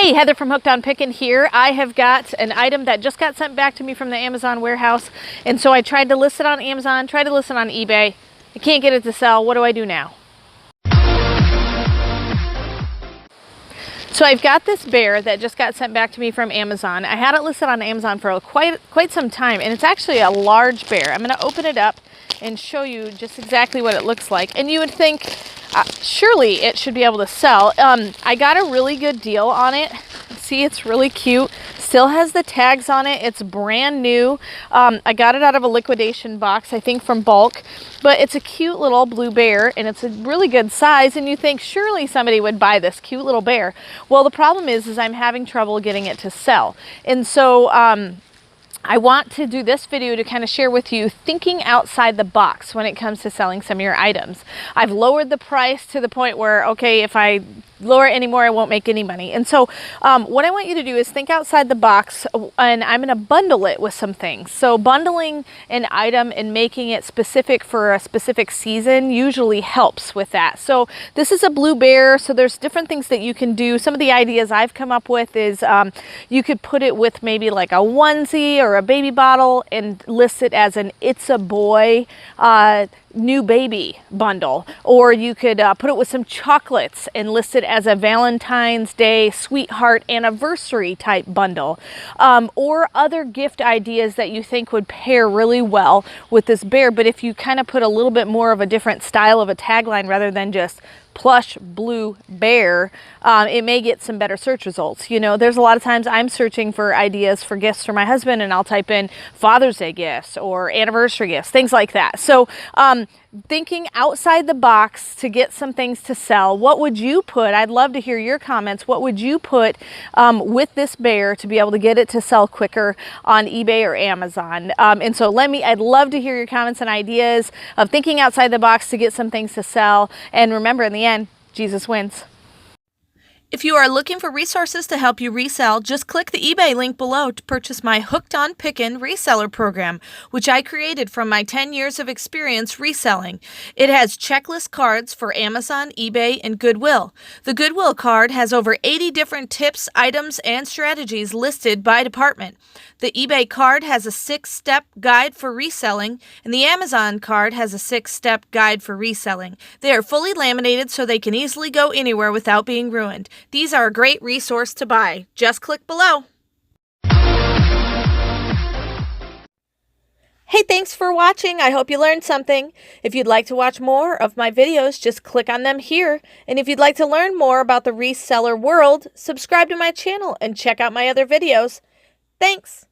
Hey, Heather from Hooked on Pickin here. I have got an item that just got sent back to me from the Amazon warehouse, and so I tried to list it on Amazon, tried to list it on eBay. I can't get it to sell. What do I do now? So I've got this bear that just got sent back to me from Amazon. I had it listed on Amazon for quite some time, and it's actually a large bear. I'm going to open it up and show you just exactly what it looks like. And you would think, surely it should be able to sell. I got a really good deal on it. See, it's really cute. Still has the tags on it. It's brand new. I got it out of a liquidation box, I think from bulk, but it's a cute little blue bear and it's a really good size, and you think surely somebody would buy this cute little bear. Well, the problem is I'm having trouble getting it to sell. And so I want to do this video to kind of share with you thinking outside the box when it comes to selling some of your items. I've lowered the price to the point where, okay, if I lower it anymore, I won't make any money. And so what I want you to do is think outside the box, and I'm going to bundle it with some things. So bundling an item and making it specific for a specific season usually helps with that. So this is a blue bear, so there's different things that you can do. Some of the ideas I've come up with is you could put it with maybe like a onesie or a baby bottle and list it as an It's a Boy new baby bundle, or you could put it with some chocolates and list it as a Valentine's Day sweetheart anniversary type bundle, or other gift ideas that you think would pair really well with this bear. But if you kind of put a little bit more of a different style of a tagline rather than just plush blue bear, it may get some better search results. You know, there's a lot of times I'm searching for ideas for gifts for my husband, and I'll type in Father's Day gifts or anniversary gifts, things like that. So thinking outside the box to get some things to sell. What would you put? I'd love to hear your comments. What would you put with this bear to be able to get it to sell quicker on eBay or Amazon? And so I'd love to hear your comments and ideas of thinking outside the box to get some things to sell. And remember, in the end, Jesus wins. If you are looking for resources to help you resell, just click the eBay link below to purchase my Hooked on Pickin Reseller program, which I created from my 10 years of experience reselling. It has checklist cards for Amazon, eBay, and Goodwill. The Goodwill card has over 80 different tips, items, and strategies listed by department. The eBay card has a 6-step guide for reselling, and the Amazon card has a 6-step guide for reselling. They are fully laminated so they can easily go anywhere without being ruined. These are a great resource to buy. Just click below. Hey, thanks for watching. I hope you learned something. If you'd like to watch more of my videos, just click on them here. And if you'd like to learn more about the reseller world, subscribe to my channel and check out my other videos. Thanks.